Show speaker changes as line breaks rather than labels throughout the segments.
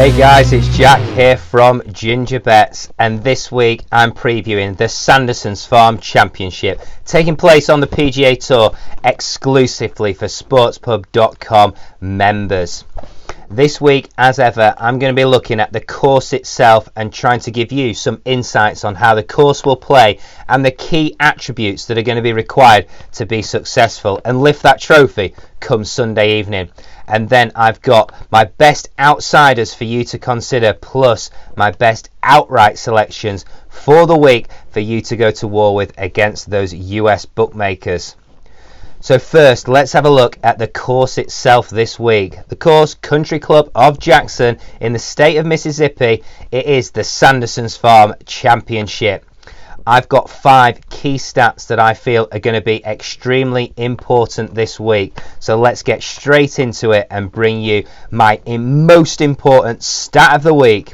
Hey guys, it's Jack here from GingerBets, and this week I'm previewing the Sanderson Farm Championship taking place on the PGA Tour exclusively for sportspub.com members. This week, as ever, I'm going to be looking at the course itself and trying to give you some insights on how the course will play and the key attributes that are going to be required to be successful and lift that trophy come Sunday evening. And then I've got my best outsiders for you to consider, plus my best outright selections for the week for you to go to war with against those US bookmakers. So first, let's have a look at the course itself this week. The course, Country Club of Jackson in the state of Mississippi. It is the Sanderson Farm Championship. I've got 5 key stats that I feel are going to be extremely important this week. So let's get straight into it and bring you my most important stat of the week.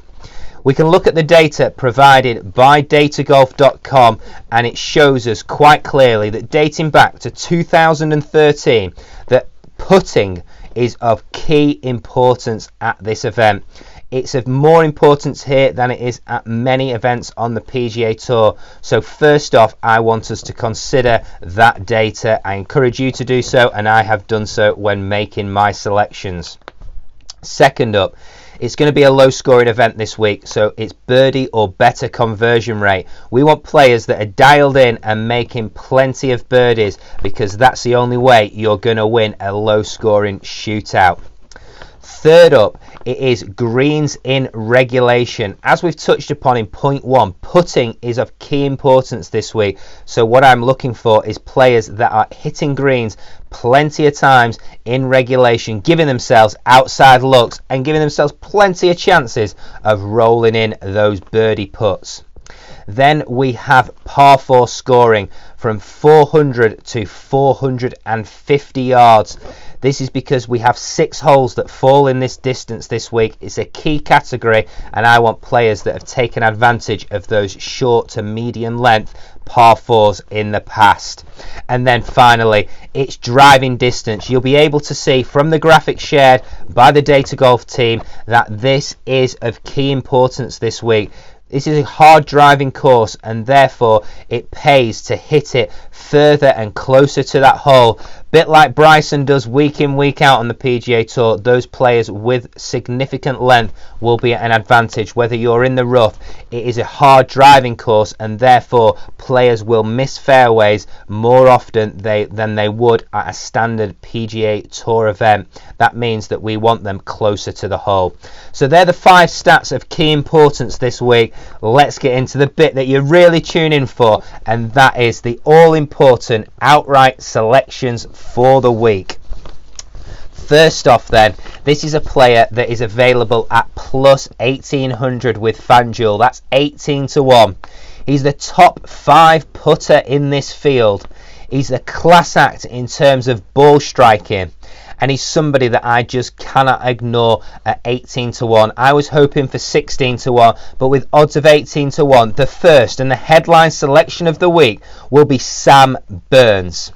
We can look at the data provided by datagolf.com, and it shows us quite clearly that dating back to 2013 that putting is of key importance at this event. It's of more importance here than it is at many events on the PGA Tour. So first off, I want us to consider that data. I encourage you to do so, and I have done so when making my selections. Second up, it's going to be a low scoring event this week, so it's birdie or better conversion rate. We want players that are dialed in and making plenty of birdies, because that's the only way you're going to win a low scoring shootout. Third up, it is greens in regulation. As we've touched upon in point 1, putting is of key importance this week. So what I'm looking for is players that are hitting greens plenty of times in regulation, giving themselves outside looks and giving themselves plenty of chances of rolling in those birdie putts. Then we have par 4 scoring from 400 to 450 yards. This is because we have 6 holes that fall in this distance this week. It's a key category, and I want players that have taken advantage of those short to medium length par 4s in the past. And then finally, it's driving distance. You'll be able to see from the graphic shared by the Data Golf team that this is of key importance this week. This is a hard driving course, and therefore it pays to hit it further and closer to that hole. Bit like Bryson does week in, week out on the PGA Tour, those players with significant length will be at an advantage whether you're in the rough. It is a hard driving course, and therefore players will miss fairways more often than they would at a standard PGA Tour event. That means that we want them closer to the hole. So they're the 5 stats of key importance this week. Let's get into the bit that you really tune in for, and that is the all-important outright selections for the week. First off then, this is a player that is available at plus 1800 with FanDuel. That's 18 to 1. He's the top 5 putter in this field. He's a class act in terms of ball striking, and he's somebody that I just cannot ignore at 18 to 1. I was hoping for 16 to 1, but with odds of 18 to 1, the first and the headline selection of the week will be Sam Burns.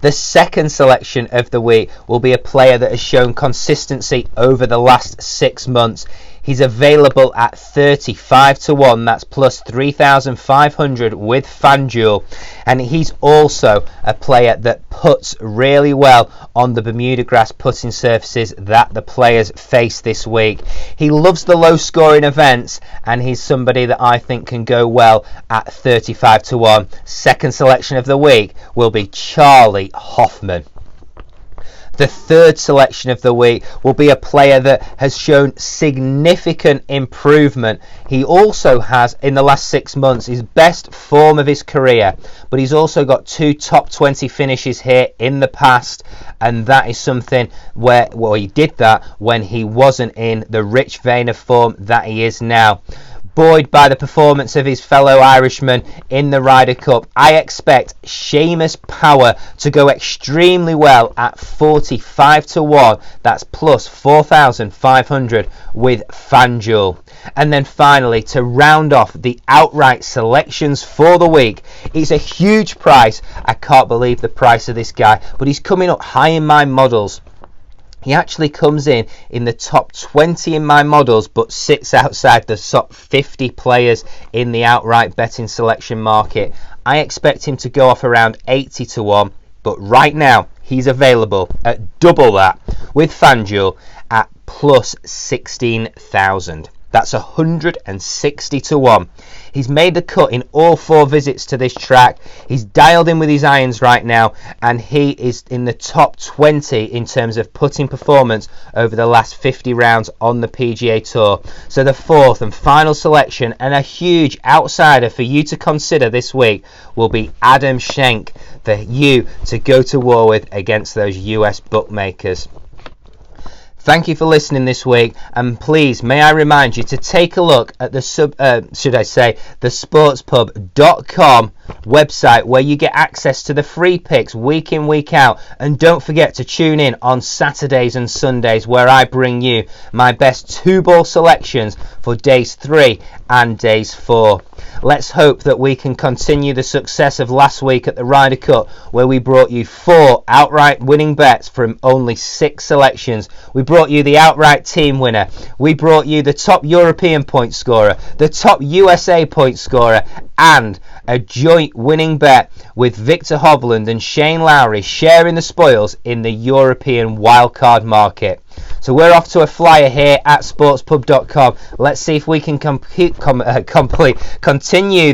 The second selection of the week will be a player that has shown consistency over the last 6 months. He's available at 35 to 1. That's plus 3,500 with FanDuel. And he's also a player that puts really well on the Bermuda grass putting surfaces that the players face this week. He loves the low scoring events, and he's somebody that I think can go well at 35 to 1. Second selection of the week will be Charlie Hoffman. The third selection of the week will be a player that has shown significant improvement. He also has, in the last 6 months, his best form of his career, but he's also got 2 top 20 finishes here in the past, and that is something where, well, he did that when he wasn't in the rich vein of form that he is now. Buoyed by the performance of his fellow Irishman in the Ryder Cup, I expect Seamus Power to go extremely well at 45 to 1. That's plus 4,500 with FanDuel. And then finally, to round off the outright selections for the week, it's a huge price. I can't believe the price of this guy, but he's coming up high in my models. He actually comes in the top 20 in my models, but sits outside the top 50 players in the outright betting selection market. I expect him to go off around 80 to 1, but right now he's available at double that with FanDuel at plus 16,000. That's 160 to 1. He's made the cut in all 4 visits to this track. He's dialed in with his irons right now, and he is in the top 20 in terms of putting performance over the last 50 rounds on the PGA Tour. So the 4th and final selection, and a huge outsider for you to consider this week, will be Adam Shank, for you to go to war with against those US bookmakers. Thank you for listening this week, and please may I remind you to take a look at the sportspub.com website, where you get access to the free picks week in, week out. And don't forget to tune in on Saturdays and Sundays, where I bring you my best 2-ball selections for days 3 and days 4. Let's hope that we can continue the success of last week at the Ryder Cup, where we brought you 4 outright winning bets from only 6 selections. We brought you the outright team winner. We brought you the top European point scorer, the top USA point scorer, and a joint winning bet with Victor Hovland and Shane Lowry sharing the spoils in the European wildcard market. So we're off to a flyer here at sportspub.com. Let's see if we can continue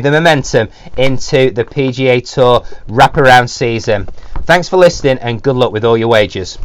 the momentum into the PGA Tour wraparound season. Thanks for listening, and good luck with all your wagers.